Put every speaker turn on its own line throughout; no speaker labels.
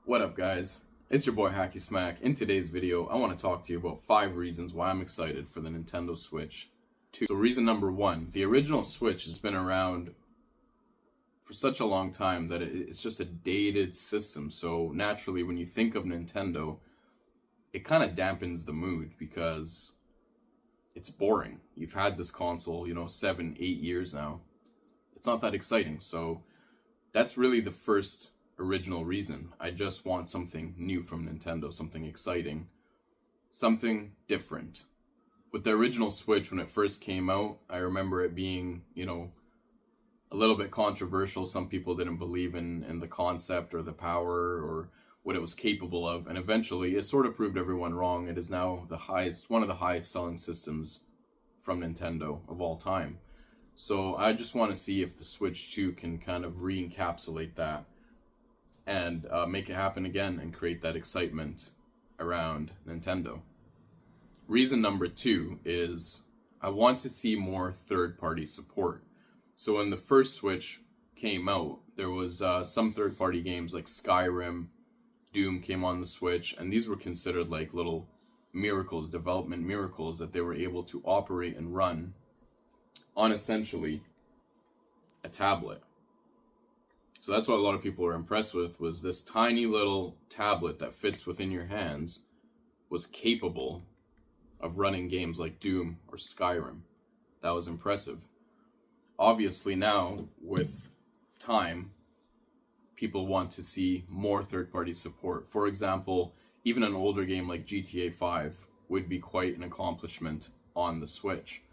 What up, guys? It's your boy Hacky Smack. In today's video, I want to talk to you about 5 reasons why I'm excited for the Nintendo Switch 2. So reason number 1, the original Switch has been around for such a long time that it's just a dated system. So naturally, when you think of Nintendo, it kind of dampens the mood because it's boring. You've had this console, 7, 8 years now. It's not that exciting. So that's really the first original reason. I just want something new from Nintendo, something exciting, something different. With the original Switch, when it first came out, I remember it being, a little bit controversial. Some people didn't believe in the concept or the power or what it was capable of, and eventually it sort of proved everyone wrong. It is now one of the highest selling systems from Nintendo of all time. So I just want to see if the Switch 2 can kind of re-encapsulate that and make it happen again and create that excitement around Nintendo. Reason number 2 is I want to see more third-party support. So when the first Switch came out, there was some third-party games like Skyrim, Doom came on the Switch, and these were considered like little miracles, development miracles, that they were able to operate and run on essentially a tablet. So that's what a lot of people were impressed with, was this tiny little tablet that fits within your hands was capable of running games like Doom or Skyrim. That was impressive. Obviously now, with time, people want to see more third-party support. For example, even an older game like GTA 5 would be quite an accomplishment on the Switch.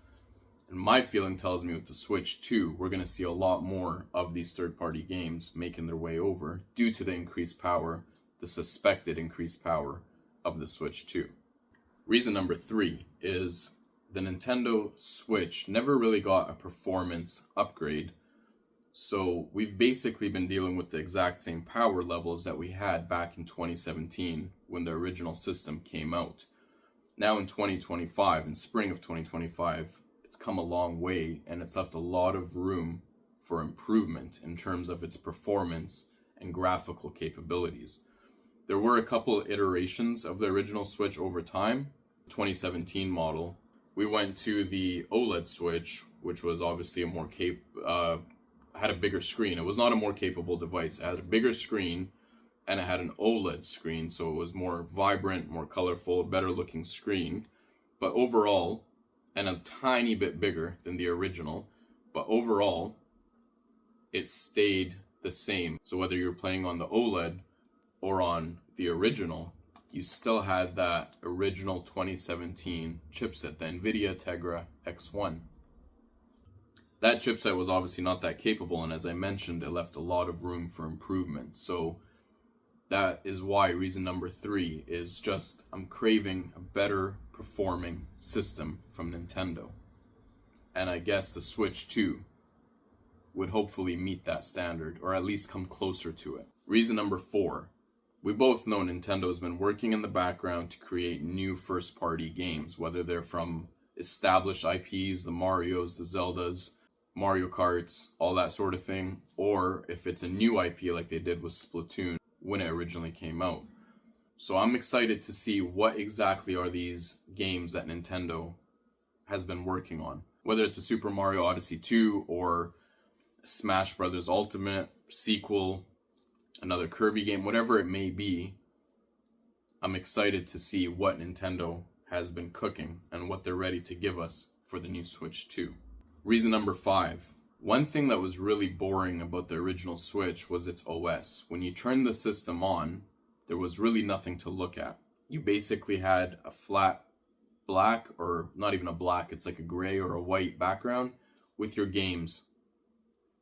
And my feeling tells me with the Switch 2, we're going to see a lot more of these third-party games making their way over due to the increased power, the suspected increased power of the Switch 2. Reason number 3 is the Nintendo Switch never really got a performance upgrade. So we've basically been dealing with the exact same power levels that we had back in 2017 when the original system came out. Now in 2025, in spring of 2025, it's come a long way, and it's left a lot of room for improvement in terms of its performance and graphical capabilities. There were a couple iterations of the original Switch over time. 2017 model, we went to the OLED Switch, which was obviously had a bigger screen. It was not a more capable device. It had a bigger screen, and it had an OLED screen, so it was more vibrant, more colorful, better looking screen. But overall, and a tiny bit bigger than the original, but overall, it stayed the same. So whether you're playing on the OLED or on the original, you still had that original 2017 chipset, the NVIDIA Tegra X1. That chipset was obviously not that capable, and as I mentioned, it left a lot of room for improvement. So that is why reason number 3 is just I'm craving a better performing system from Nintendo. And I guess the Switch 2 would hopefully meet that standard, or at least come closer to it. Reason number 4. We both know Nintendo's been working in the background to create new first-party games, whether they're from established IPs, the Marios, the Zeldas, Mario Karts, all that sort of thing, or if it's a new IP like they did with Splatoon when it originally came out. So I'm excited to see what exactly are these games that Nintendo has been working on. Whether it's a Super Mario Odyssey 2 or Smash Bros. Ultimate sequel, another Kirby game, whatever it may be, I'm excited to see what Nintendo has been cooking and what they're ready to give us for the new Switch 2. Reason number 5. One thing that was really boring about the original Switch was its OS. When you turned the system on, there was really nothing to look at. You basically had a flat black, or not even a black, it's like a gray or a white background with your games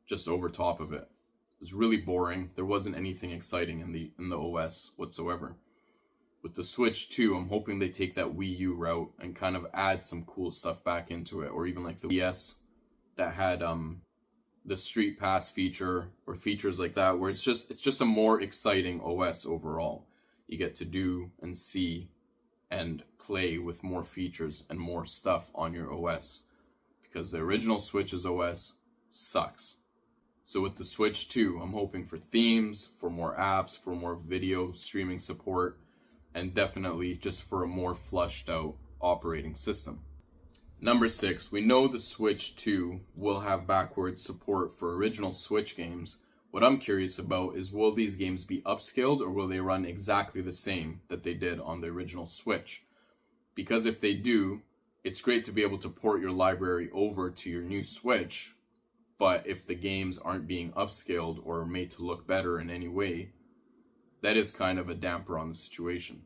just over top of it. It was really boring. There wasn't anything exciting in the OS whatsoever. With the Switch 2, I'm hoping they take that Wii U route and kind of add some cool stuff back into it, or even like the DS that had the Street Pass feature or features like that, where it's just a more exciting OS overall. You get to do and see and play with more features and more stuff on your OS, because the original Switch's OS sucks. So with the Switch 2, I'm hoping for themes, for more apps, for more video streaming support, and definitely just for a more fleshed out operating system. Number 6, we know the Switch 2 will have backwards support for original Switch games. What I'm curious about is, will these games be upscaled or will they run exactly the same that they did on the original Switch? Because if they do, it's great to be able to port your library over to your new Switch, but if the games aren't being upscaled or made to look better in any way, that is kind of a damper on the situation.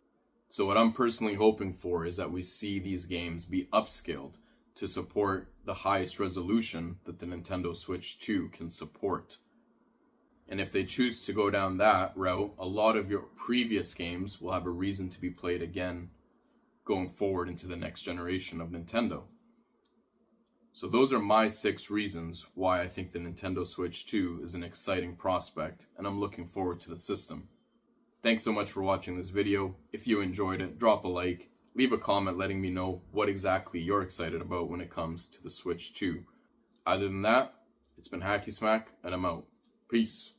So what I'm personally hoping for is that we see these games be upscaled to support the highest resolution that the Nintendo Switch 2 can support. And if they choose to go down that route, a lot of your previous games will have a reason to be played again going forward into the next generation of Nintendo. So those are my 6 reasons why I think the Nintendo Switch 2 is an exciting prospect, and I'm looking forward to the system. Thanks so much for watching this video. If you enjoyed it, drop a like, leave a comment letting me know what exactly you're excited about when it comes to the Switch 2. Other than that, it's been Hacky Smack, and I'm out. Peace.